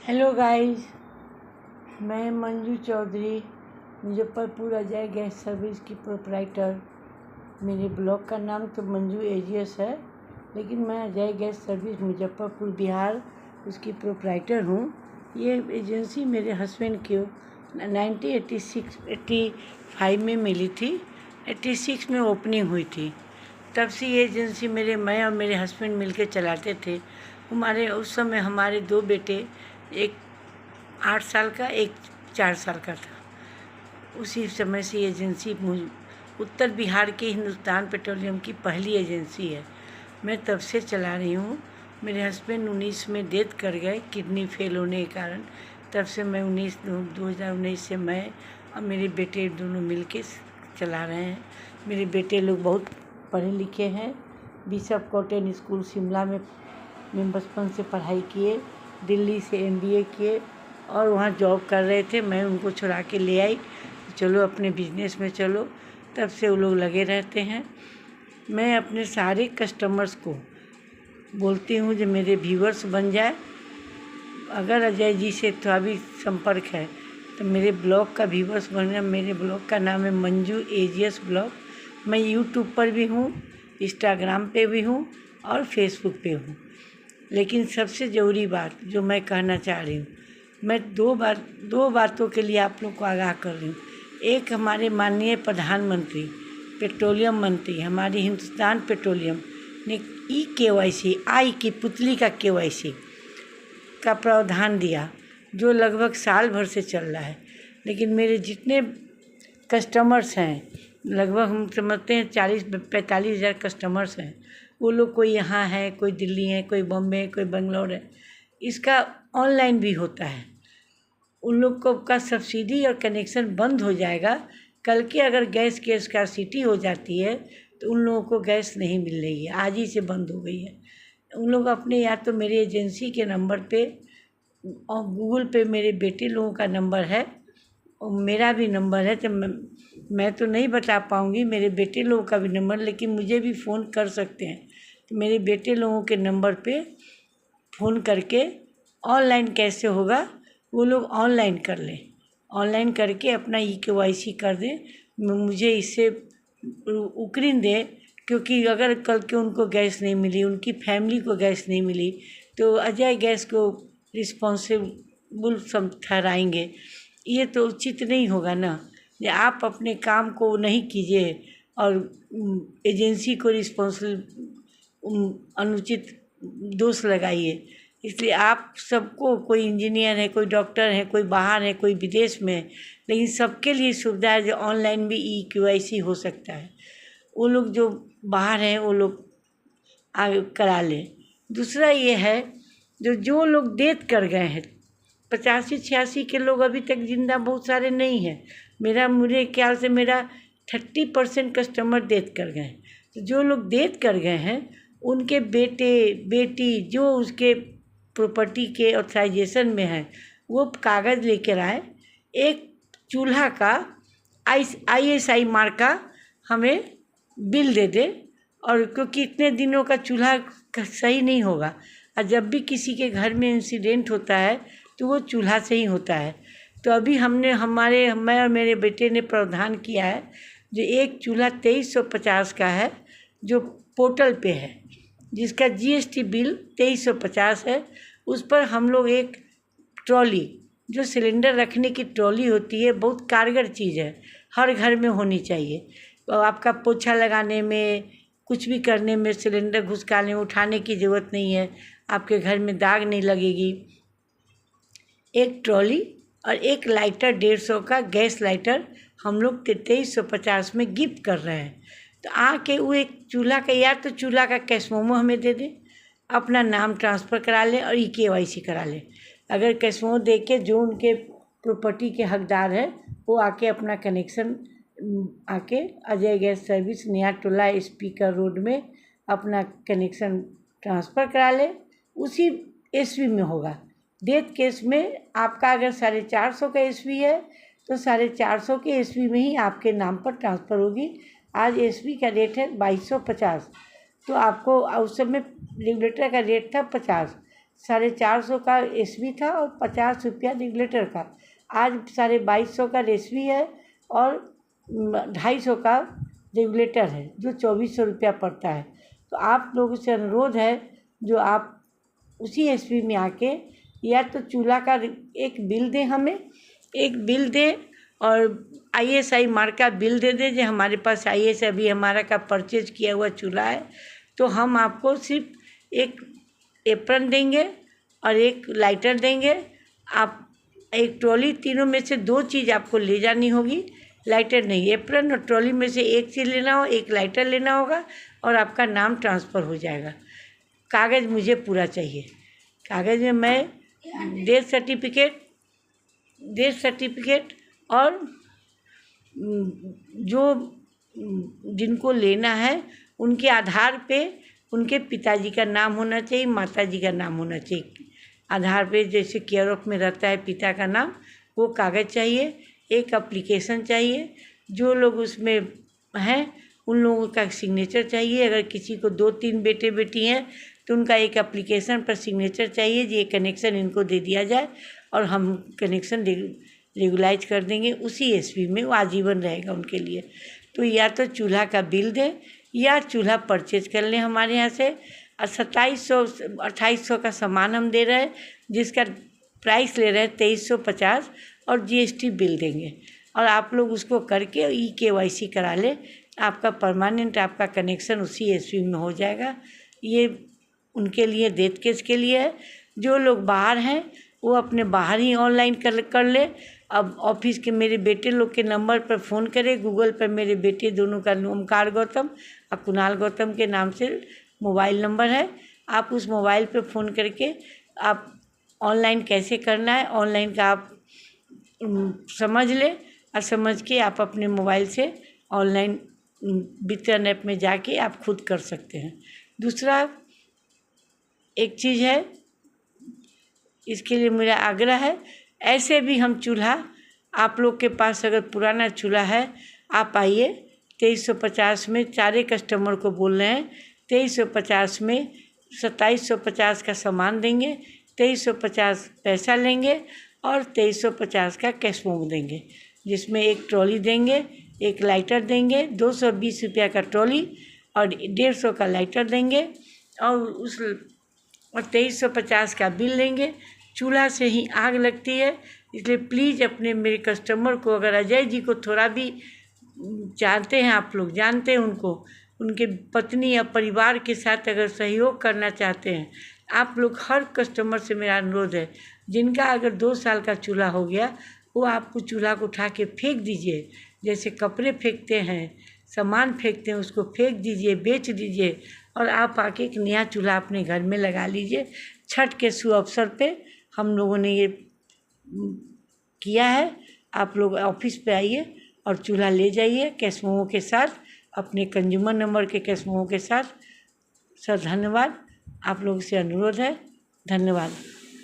Hello guys, मैं Manju Chaudhary Muzaffarpur Ajay gas service की proprietor. मेरे ब्लॉग का नाम तो मंजू एजीएस है, लेकिन मैं अजय गैस सर्विस मुजफ्फरपुर बिहार उसकी प्रोपराइटर हूँ। ये एजेंसी मेरे हस्बैंड को 1985 में मिली थी। 86 में ओपनिंग हुई थी। तब से ये एजेंसी मैं और मेरे हस्बैंड मिलकर चलाते थे। उस समय हमारे 2 बेटे, एक 8 साल का, एक 4 साल का था। उसी समय से एजेंसी उत्तर बिहार के हिंदुस्तान पेट्रोलियम की पहली एजेंसी है। मैं तब से चला रही हूँ। मेरे हस्बैंड 19 में डेथ कर गए किडनी फेल होने के कारण। तब से मैं 2019 से मैं और मेरे बेटे दोनों मिलके चला रहे हैं। मेरे बेटे लोग बहुत पढ़े लिखे हैं। बिशप कॉटन स्कूल शिमला में बचपन से पढ़ाई किए, दिल्ली से MBA किए और वहाँ जॉब कर रहे थे। मैं उनको छुड़ा के ले आई, चलो अपने बिजनेस में चलो। तब से वो लोग लगे रहते हैं। मैं अपने सारे कस्टमर्स को बोलती हूँ जो मेरे व्यूअर्स बन जाए। अगर अजय जी से थोड़ा भी संपर्क है तो मेरे ब्लॉग का व्यूअर्स बन जाए। मेरे ब्लॉग का नाम है मंजू एजीएस ब्लॉग। मैं यूट्यूब पर भी हूँ, इंस्टाग्राम पे भी हूँ और फेसबुक पे हूँ। लेकिन सबसे ज़रूरी बात जो मैं कहना चाह रही हूँ, मैं दो बातों के लिए आप लोग को आगाह कर रही हूँ। एक, हमारे माननीय प्रधानमंत्री पेट्रोलियम मंत्री हमारी हिंदुस्तान पेट्रोलियम ने KYC आई की पुतली का KYC का प्रावधान दिया, जो लगभग साल भर से चल रहा है। लेकिन मेरे जितने कस्टमर्स हैं, लगभग हम समझते हैं 40-45 हज़ार कस्टमर्स हैं। वो लोग कोई यहाँ है, कोई दिल्ली है, कोई बॉम्बे है, कोई बंगलौर है। इसका ऑनलाइन भी होता है। उन लोग को का सब्सिडी और कनेक्शन बंद हो जाएगा। कल के अगर गैस की स्कार्सिटी हो जाती है तो उन लोगों को गैस नहीं मिल रही है, आज ही से बंद हो गई है। उन लोग अपने या तो मेरी एजेंसी के नंबर पे और गूगल पे मेरे बेटे लोगों का नंबर है और मेरा भी नंबर है। तो मैं तो नहीं बता पाऊँगी मेरे बेटे लोगों का भी नंबर, लेकिन मुझे भी फ़ोन कर सकते हैं। तो मेरे बेटे लोगों के नंबर पे फ़ोन करके ऑनलाइन कैसे होगा वो लोग ऑनलाइन कर लें। ऑनलाइन करके अपना KYC कर दें। मुझे इससे उकरीन दें, क्योंकि अगर कल के उनको गैस नहीं मिली, उनकी फैमिली को गैस नहीं मिली, तो अजय गैस को रिस्पॉन्सिबल सब ठहराएंगे। ये तो उचित नहीं होगा ना। कि आप अपने काम को नहीं कीजिए और एजेंसी को अनुचित दोष लगाइए। इसलिए आप सबको, कोई इंजीनियर है, कोई डॉक्टर है, कोई बाहर है, कोई विदेश में है, लेकिन सबके लिए सुविधा है जो ऑनलाइन भी KYC हो सकता है। वो लोग जो बाहर हैं वो लोग आगे करा लें। दूसरा ये है जो लोग डेथ कर गए हैं, 85-86 के लोग अभी तक जिंदा बहुत सारे नहीं हैं। मेरे ख्याल से मेरा 30% कस्टमर डेथ कर गए हैं। तो जो लोग डेथ कर गए हैं उनके बेटे बेटी जो उसके प्रॉपर्टी के ऑथराइजेशन में है, वो कागज़ लेकर आए। एक चूल्हा का ISI मार्क का हमें बिल दे दे। और क्योंकि इतने दिनों का चूल्हा सही नहीं होगा, और जब भी किसी के घर में इंसिडेंट होता है तो वो चूल्हा से ही होता है। तो अभी मैं और मेरे बेटे ने प्रावधान किया है जो एक चूल्हा 2350 का है, जो पोर्टल पे है, जिसका GST बिल 2350 है। उस पर हम लोग एक ट्रॉली, जो सिलेंडर रखने की ट्रॉली होती है, बहुत कारगर चीज़ है, हर घर में होनी चाहिए। तो आपका पोछा लगाने में, कुछ भी करने में, सिलेंडर घुसकाने उठाने की ज़रूरत नहीं है, आपके घर में दाग नहीं लगेगी। एक ट्रॉली और एक लाइटर 150 का गैस लाइटर हम लोग 2350 में गिफ्ट कर रहे हैं। तो आके वो एक चूल्हा का, या तो चूल्हा का कैश मोमो हमें दे दें, अपना नाम ट्रांसफ़र करा लें और KYC करा लें। अगर कैश मोमो दे के जो उनके प्रॉपर्टी के हकदार है वो आके अपना कनेक्शन आके अजय गैस सर्विस नया टोला स्पीकर रोड में अपना कनेक्शन ट्रांसफ़र करा ले। उसी SB में होगा। डेथ केस में आपका अगर 450 का SB है तो 450 के SB में ही आपके नाम पर ट्रांसफ़र होगी। आज SB का रेट है 2250, तो आपको उस समय रेगुलेटर का रेट था 50। 450 का एसवी था और 50 रुपया रेगुलेटर का। आज 2250 का एसवी है और 250 का रेगुलेटर है, जो 2400 रुपया पड़ता है। तो आप लोगों से अनुरोध है, जो आप उसी एसवी में आके या तो चूल्हा का एक बिल दें, हमें एक बिल दें और ISI मार्क का बिल दे दें, जो हमारे पास ISI अभी हमारा का परचेज किया हुआ चूल्हा है। तो हम आपको सिर्फ एक एप्रन देंगे और एक लाइटर देंगे। आप एक ट्रॉली, तीनों में से 2 चीज़ आपको ले जानी होगी, लाइटर नहीं, एप्रन और ट्रॉली में से एक चीज़ लेना हो, एक लाइटर लेना होगा और आपका नाम ट्रांसफ़र हो जाएगा। कागज़ मुझे पूरा चाहिए। कागज़ में मैं डेथ सर्टिफिकेट और जो जिनको लेना है उनके आधार पे उनके पिताजी का नाम होना चाहिए, माताजी का नाम होना चाहिए। आधार पे जैसे केयर ऑफ में रहता है पिता का नाम, वो कागज़ चाहिए। एक एप्लीकेशन चाहिए, जो लोग उसमें हैं उन लोगों का सिग्नेचर चाहिए। अगर किसी को 2-3 बेटे बेटी हैं तो उनका एक एप्लीकेशन पर सिग्नेचर चाहिए, ये कनेक्शन इनको दे दिया जाए और हम कनेक्शन रेगुलाइज कर देंगे उसी एसवी में, वो आजीवन रहेगा उनके लिए। तो या तो चूल्हा का बिल दें या चूल्हा परचेज कर लें हमारे यहाँ से। और 2700-2800 का सामान हम दे रहे हैं, जिसका प्राइस ले रहे हैं 2350 और GST बिल देंगे। और आप लोग उसको करके EKYC करा लें, आपका परमानेंट आपका कनेक्शन उसी एसवी में हो जाएगा। ये उनके लिए, डेथ केस के लिए है। जो लोग बाहर हैं वो अपने बाहर ही ऑनलाइन कर ले। अब ऑफिस के मेरे बेटे लोग के नंबर पर फ़ोन करें, गूगल पर मेरे बेटे दोनों का ओमकार गौतम और कुणाल गौतम के नाम से मोबाइल नंबर है। आप उस मोबाइल पर फ़ोन करके आप ऑनलाइन कैसे करना है, ऑनलाइन का आप समझ लें और समझ के आप अपने मोबाइल से ऑनलाइन वितरण ऐप में जाके आप खुद कर सकते हैं। दूसरा एक चीज़ है, इसके लिए मेरा आग्रह है, ऐसे भी हम चूल्हा, आप लोग के पास अगर पुराना चूल्हा है, आप आइए 2350 में, सारे कस्टमर को बोल रहे हैं 2350 में 2750 का सामान देंगे, 2350 पैसा लेंगे और 2350 का कैश मोम देंगे, जिसमें एक ट्रॉली देंगे, एक लाइटर देंगे, 220 रुपया का ट्रॉली और 150 का लाइटर देंगे और 2350 का बिल लेंगे। चूल्हा से ही आग लगती है, इसलिए प्लीज़ अपने मेरे कस्टमर को, अगर अजय जी को थोड़ा भी जानते हैं, आप लोग जानते हैं उनको, उनके पत्नी या परिवार के साथ अगर सहयोग करना चाहते हैं, आप लोग हर कस्टमर से मेरा अनुरोध है, जिनका अगर 2 साल का चूल्हा हो गया, वो आपको चूल्हा को उठा के फेंक दीजिए, जैसे कपड़े फेंकते हैं, सामान फेंकते हैं, उसको फेंक दीजिए, बेच दीजिए और आप आके एक नया चूल्हा अपने घर में लगा लीजिए। छठ के शुभ अवसर पे हम लोगों ने ये किया है। आप लोग ऑफिस पे आइए और चूल्हा ले जाइए कैश मेमो के साथ, अपने कंज्यूमर नंबर के कैश मेमो के साथ। सर धन्यवाद, आप लोगों से अनुरोध है, धन्यवाद।